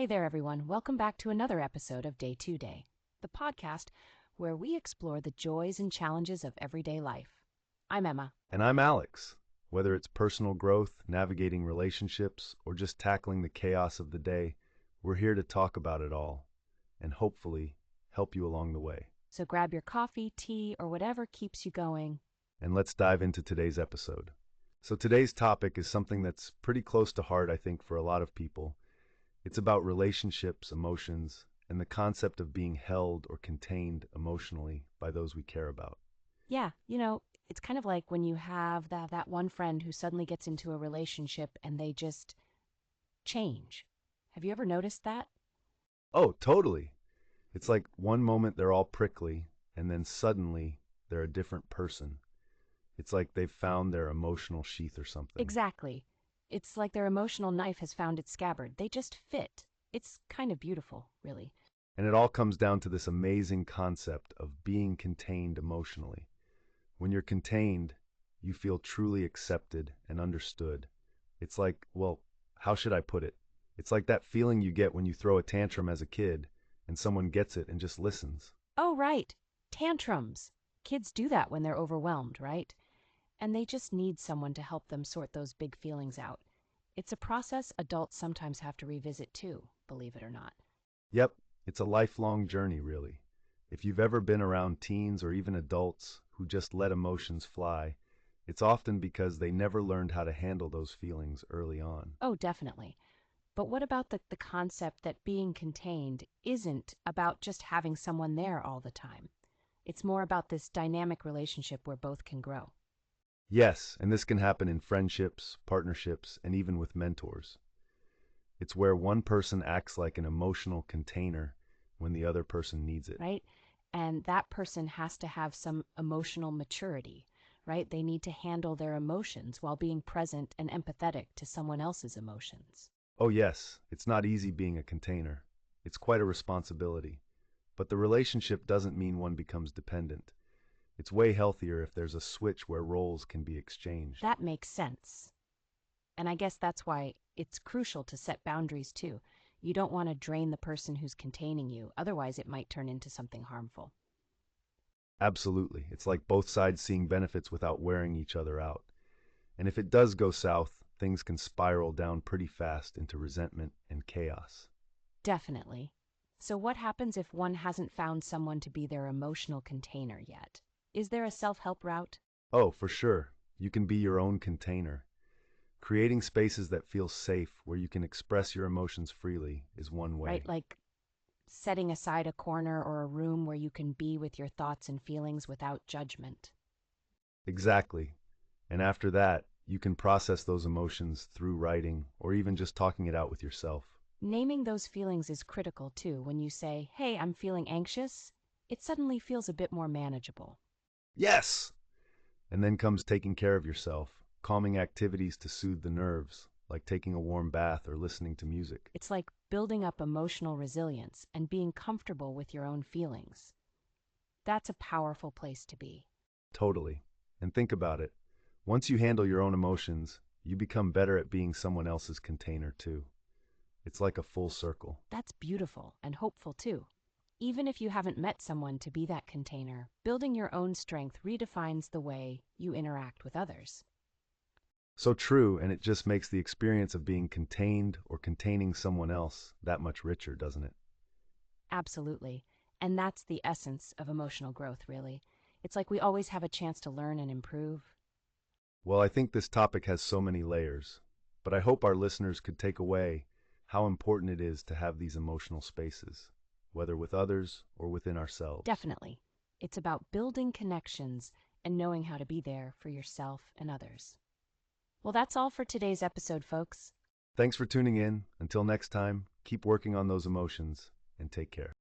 Hey there, everyone. Welcome back to another episode of Day to Day, the podcast where we explore the joys and challenges of everyday life. I'm Emma. And I'm Alex. Whether it's personal growth, navigating relationships, or just tackling the chaos of the day, we're here to talk about it all and hopefully help you along the way. So grab your coffee, tea, or whatever keeps you going. And let's dive into today's episode. So today's topic is something that's pretty close to heart, I think, for a lot of people. It's about relationships, emotions, and the concept of being held or contained emotionally by those we care about. Yeah, it's kind of like when you have that one friend who suddenly gets into a relationship and they just change. Have you ever noticed that? Oh, totally. It's like one moment they're all prickly, and then suddenly they're a different person. It's like they've found their emotional sheath or something. Exactly. It's like their emotional knife has found its scabbard. They just fit. It's kind of beautiful, really. And it all comes down to this amazing concept of being contained emotionally. When you're contained, you feel truly accepted and understood. It's like, well, how should I put it? It's like that feeling you get when you throw a tantrum as a kid and someone gets it and just listens. Oh, right. Tantrums. Kids do that when they're overwhelmed, right? And they just need someone to help them sort those big feelings out. It's a process adults sometimes have to revisit too, believe it or not. Yep, it's a lifelong journey, really. If you've ever been around teens or even adults who just let emotions fly, it's often because they never learned how to handle those feelings early on. Oh, definitely. But what about the concept that being contained isn't about just having someone there all the time? It's more about this dynamic relationship where both can grow. Yes, and this can happen in friendships, partnerships, and even with mentors. It's where one person acts like an emotional container when the other person needs it. Right? And that person has to have some emotional maturity, right? They need to handle their emotions while being present and empathetic to someone else's emotions. Oh, yes, it's not easy being a container. It's quite a responsibility. But the relationship doesn't mean one becomes dependent. It's way healthier if there's a switch where roles can be exchanged. That makes sense. And I guess that's why it's crucial to set boundaries too. You don't want to drain the person who's containing you, otherwise, it might turn into something harmful. Absolutely. It's like both sides seeing benefits without wearing each other out. And if it does go south, things can spiral down pretty fast into resentment and chaos. Definitely. So, what happens if one hasn't found someone to be their emotional container yet? Is there a self help route? Oh, for sure. You can be your own container. Creating spaces that feel safe where you can express your emotions freely is one way. Right? Like setting aside a corner or a room where you can be with your thoughts and feelings without judgment. Exactly. And after that, you can process those emotions through writing or even just talking it out with yourself. Naming those feelings is critical too. When you say, hey, I'm feeling anxious, it suddenly feels a bit more manageable. Yes! And then comes taking care of yourself, calming activities to soothe the nerves, like taking a warm bath or listening to music. It's like building up emotional resilience and being comfortable with your own feelings. That's a powerful place to be. Totally. And think about it. Once you handle your own emotions, you become better at being someone else's container too. It's like a full circle. That's beautiful and hopeful too. Even if you haven't met someone to be that container, building your own strength redefines the way you interact with others. So true, and it just makes the experience of being contained or containing someone else that much richer, doesn't it? Absolutely. And that's the essence of emotional growth, really. It's like we always have a chance to learn and improve. Well, I think this topic has so many layers, but I hope our listeners could take away how important it is to have these emotional spaces, whether with others or within ourselves. Definitely. It's about building connections and knowing how to be there for yourself and others. Well, that's all for today's episode, folks. Thanks for tuning in. Until next time, keep working on those emotions and take care.